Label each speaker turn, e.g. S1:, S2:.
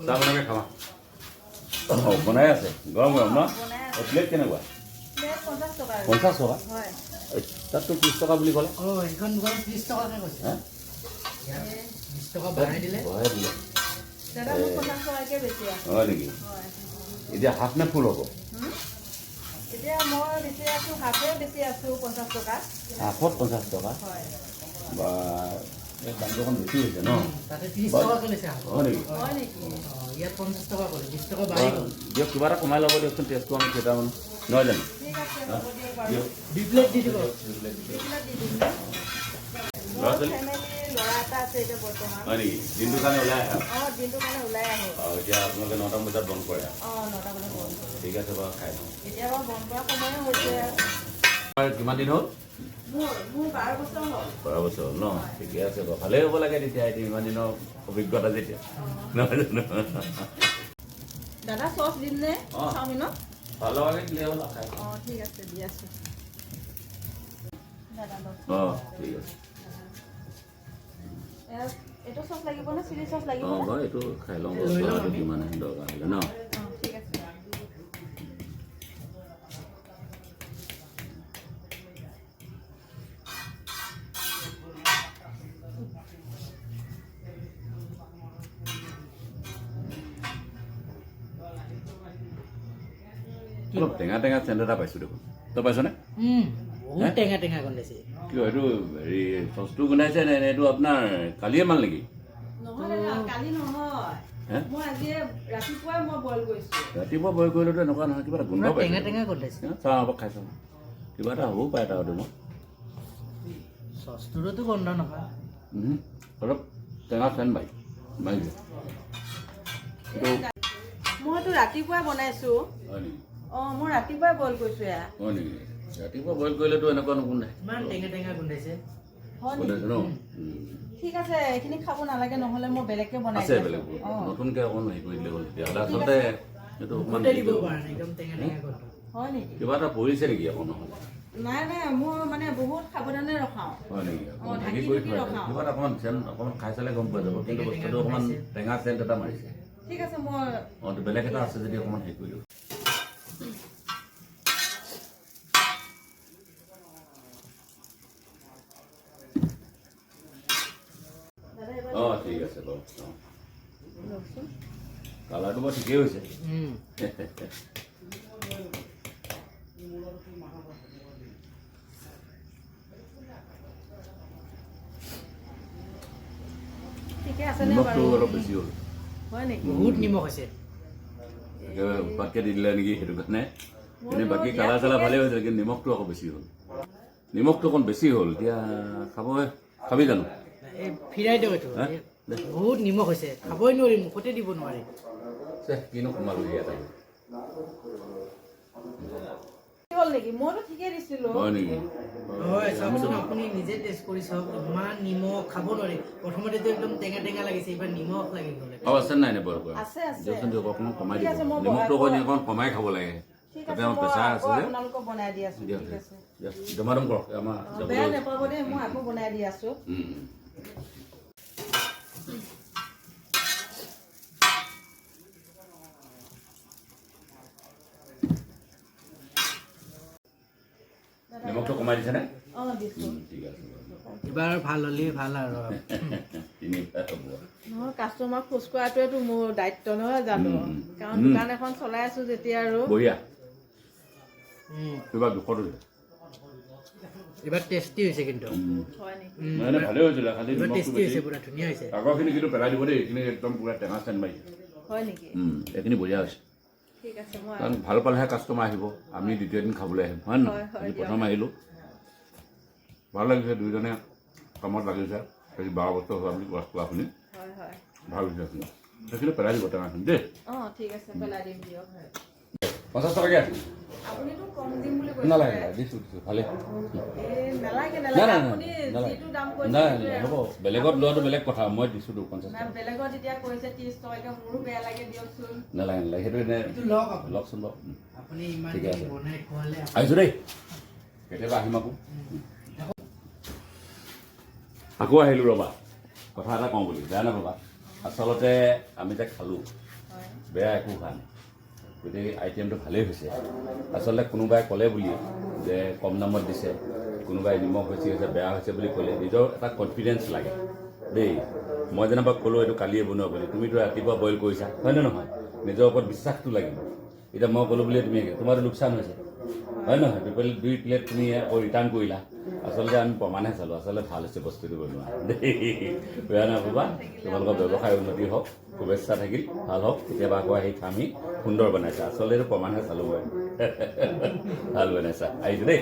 S1: চাহ বনাকে খাবা বনাই আছে গৰম গৰম ন প্লেট কেনেকুৱা 50 টকা তাততো 30 টকা বুলি ক'লে
S2: এইখন দোকান 30 টকাকে কৈছে 20 টকা বঢ়াই দিলে
S3: দাদা মোক 50 টকাকে বেছি আছে
S1: হয় নেকি এতিয়া হাফ নে ফুল হ'ব
S3: এতিয়া মই বেছি আছো হাফে বেছি আছো 50 টকা
S1: হাফত 50 টকা
S3: হয়
S1: বা এই দামটো অকণ বেছি হৈছে ন
S2: তাতে 30 টকা লৈছে
S1: হয় নেকি
S2: ইয়াত 50 টকা ক'লে 20 টকা বাঢ়ি গ'ল
S1: দিয়ক কিবা এটা কমাই ল'ব দিয়কচোন টেষ্টটো আমি কেইটামান নহয় জানো
S3: ঠিক আছে হ'ব দিয়ক বাৰু
S2: দুই প্লেট দি দিব
S3: ল'ৰা এটা আছে এতিয়া বৰ্তমান
S1: হয় নেকি দিনটোৰ কাৰণে ওলাই আহা
S3: দিনটোৰ কাৰণে ওলাই আহো
S1: এতিয়া আপোনালোকে 9টা বজাত বন্ধ কৰে
S3: 9টা বজাত বন্ধ কৰোঁ
S1: ঠিক আছে বাৰু খাই লওঁ
S3: এতিয়া বাৰু বন্ধ কৰা সময় হৈছে
S1: কিমান দিন হ'ল
S3: মোৰ 12 বছৰ হ'ল
S1: 12 বছৰ হ'ল ন ঠিকে আছে বাৰু ভালেই হ'ব লাগে তেতিয়া এতিয়া ইমান দিনৰ অভিজ্ঞতা যেতিয়া নহয় জানো
S3: দাদা চচ দিম নে চাওমিনত
S1: ভাল লগাকৈ দিলে হ'ল খাই
S3: ঠিক আছে দি আছোঁ দাদা
S1: ঠিক আছে
S3: এইটো চচ লাগিব নে চিলি চচ লাগিব
S1: বাৰু এইটো খাই লওঁ কিমান দৰকাৰ হ'লে ন
S3: ঠিক আছে
S1: অলপ টেঙা টেঙা চেণ্ট এটা পাইছোঁ দেখোন তই পাইছনে
S2: বহুত টেঙা টেঙা গোন্ধাইছে
S1: কিয় এইটো হেৰি চচটো গোন্ধাইছে নে এইটো আপোনাৰ কালিয়ে মাল নেকি
S3: নহয় দাদা কালি নহয় মই আজি ৰাতিপুৱাই মই বইল কৰিছোঁ
S1: ৰাতিপুৱা বইল কৰিলেতো এনেকুৱা নহয় কিবা এটা গোন্ধ
S2: টেঙা
S1: পাইছোঁ
S2: টেঙা গোন্ধাইছে
S1: চাওঁ আকৌ খাই চাওঁ কিবা এটা হ'বও পাৰে তাৰ মই
S2: চচটোতো গোন্ধ নহয়
S1: অলপ টেঙা চেণ্ট মাৰিছে এইটো
S3: মইতো ৰাতিপুৱাই বনাইছোঁ
S1: হয় নেকি
S3: মই ৰাতিপুৱাই বইল কৰিছোঁ এয়া
S1: হয় নেকি ৰাতিপুৱা বইল কৰিলেতো এনেকুৱা নুগোন্ধাই
S2: ইমান টেঙা টেঙা গোন্ধাইছে
S3: হয়
S1: গোন্ধাইছে
S3: নেকি
S1: ন
S3: ঠিক আছে এইখিনি খাব নালাগে নহ'লে মই বেলেগকৈ বনাই
S1: আছে
S3: দিম
S1: বেলেগ নতুনকৈ অকণ হেৰি কৰি দিলে হ'ল তেতিয়াহ'লে আচলতে এইটো অকণমান
S2: দিব পৰা নাই একদম টেঙা টেঙা গোন্ধ
S3: হয় নেকি
S1: কিবা এটা পৰিছে নেকি আকৌ নহ'লে
S3: নাই মই মানে বহুত সাৱধানে ৰখাওঁ
S1: হয় নেকি
S3: ঢাকি
S1: কৰি
S3: ঢুকি
S1: থোৱা
S3: ৰখাওঁ
S1: কিবা এটা অকণমান চেণ্ট অকণমান খাই চালে গম পোৱা যাব কিন্তু বস্তুটো অকণমান টেঙা চেণ্ট এটা মাৰিছে
S3: ঠিক আছে মই
S1: বেলেগ এটা আছে যদি অকণমান হেৰি কৰি দিওঁ ঠিক আছে বাৰু কালাৰটো বাৰু ঠিকেই হৈছে
S3: ঠিকে আছে নে
S1: নিমখটো
S3: বাৰু
S1: অলপ বেছি হ'ল
S3: হয় নেকি
S2: বহুত নিমখ হৈছে
S1: একেবাৰে উৎপাতকৈ দি দিলে নেকি সেইটো কাৰণে এনেই বাকী কালাৰ চালাৰ ভালেই হৈছে কিন্তু নিমখটো আকৌ বেছি হ'ল নিমখটো অকণ বেছি হ'ল এতিয়া খাবি জানো
S2: এই ফিৰাই দিওঁ এইটো বহুত নিমখ হৈছে খাবই নোৱাৰি মুখতে দিব নোৱাৰি
S1: কিনো সোমালো ইয়াত
S3: হ'ল নেকি মইতো ঠিকেই দিছিলোঁ
S1: হয় নেকি
S2: হয় চাওকচোন আপুনি নিজে টেষ্ট কৰি চাওক ইমান নিমখ খাব নোৱাৰি প্ৰথমতেতো একদম টেঙা টেঙা লাগিছে এইবাৰ নিমখ লাগি গ'লে
S1: আৰু আছে নাই বইল কৰা
S3: আছে
S1: দিয়কচোন দিয়ক অকণমান কমাই
S3: ঠিক
S1: দিব
S3: আছে, মই
S1: নিমখটো অকণ কমাই খাব লাগে
S3: ঠিক
S1: তাতে
S3: আছে
S1: আমাৰ
S3: মই
S1: প্ৰেছাৰ
S3: আকৌ
S1: আছে যে
S3: আপোনালোকক বনাই দি আছোঁ
S1: দিয়ক
S3: ঠিক আছে
S1: দিয়ক দমাদম কৰক আমাৰ
S3: বেয়া নাপাব দেই মই আকৌ বনাই দি আছোঁ
S1: নিমখটো কমাই দিছেনে
S3: দিছোঁ
S1: ঠিক আছে
S2: এইবাৰ ভাল হ'লেই ভাল আৰু
S3: নহয় কাষ্টমাৰক খোজ কঢ়াটোৱেতো মোৰ দায়িত্ব নহয় জানো কাৰণ দোকান এখন চলাই আছোঁ যেতিয়া আৰু
S1: বঢ়িয়া কিবা দুশ টকা
S2: এইবাৰ টেষ্টি হৈছে কিন্তু
S3: হয় নেকি
S1: মানে ভালেই হৈছিলে খালি
S2: এইবাৰ
S1: নিমখটো
S2: টেষ্টি
S1: বেছি
S2: হৈছে পুৰা ধুনীয়া হৈছে
S1: আগৰখিনি কিন্তু পেলাই দিব দেই এইখিনি একদম পুৰা টেঙা চেণ্ট মাৰিছে
S3: হয় নেকি
S1: এইখিনি বঢ়িয়া হৈছে
S3: ঠিক আছে মই
S1: কাৰণ ভাল পালেহে কাষ্টমাৰ আহিব আমি দ্বিতীয় দিন খাবলৈ আহিম হয় নহয়
S3: হয়,
S1: আমি প্ৰথম আহিলোঁ ভাল লাগিছে দুইজনে কামত লাগিছে আজি 12 বছৰ হ'ল আমি কোৱা শুনি
S3: হয় হয়
S1: ভাল হৈছে আপুনি সেইখিনি পেলাই দিব টেঙাখিনি দেই
S3: ঠিক আছে পেলাই দিম দিয়ক
S1: 50 টকাকৈ
S3: আপুনিতো কম দিম বুলি কৈছে
S1: নালাগে দিছোঁ ভালেই
S3: নালাগে
S1: নাই
S3: নালাগে
S1: নাই
S3: আপুনি
S1: নালাগে
S3: যিটো দাম কৈছে
S1: নাই
S3: সেইটোৱে
S1: হ'ব বেলেগত লোৱাটো বেলেগ কথা মই দিছোঁ 50
S3: নাই বেলেগত এতিয়া কৈছে 30 টকাকৈ মোৰো বেয়া লাগে দিয়কচোন
S1: নালাগে নালাগে সেইটো এনে
S2: লওক
S1: লওকচোন লওক
S2: আপুনি ইমান
S1: ঠিক আছে
S2: বনাই খোৱালে
S1: আহিছোঁ দেই কেতিয়াবা আহিম আকৌ আহিলোঁ ৰ'বা কথা এটা কওঁ বুলি বেয়া নাপাবা আচলতে আমি যে খালোঁ
S3: হয়
S1: বেয়া একো হোৱা নাই, গতিকে আইটেমটো ভালেই হৈছে। আচলতে কোনোবাই ক'লে বুলি যে কম দামত দিছে, কোনোবাই নিমখ বেছি হৈছে বেয়া হৈছে বুলি ক'লে নিজৰ এটা কনফিডেঞ্চ লাগে দেই। মই যেনিবা ক'লোঁ এইটো কালিয়ে বনোৱা বুলি, তুমিতো ৰাতিপুৱা বইল কৰিছা, হয়নে নহয়? নিজৰ ওপৰত বিশ্বাসটো লাগিব। এতিয়া মই ক'লোঁ বুলি তুমি তোমাৰতো লোকচান হৈছে, হয় নহয়? দুই প্লেট তুমি আকৌ ৰিটাৰ্ণ কৰিলা। আচলতে আমি প্ৰমাণহে চালোঁ, আচলতে ভাল হৈছে বস্তুটো বনোৱা দেই। বেয়া নাপাবা, তোমালোকৰ ব্যৱসায় উন্নতি হওক, শুভেচ্ছা থাকিল, ভাল হওক। কেতিয়াবা আকৌ আহি খামহি, সুন্দৰ বনাইছা। আচলতে এইটো প্ৰমাণহে চালোঁ মই। ভাল বনাইছা, আহিছোঁ দেই।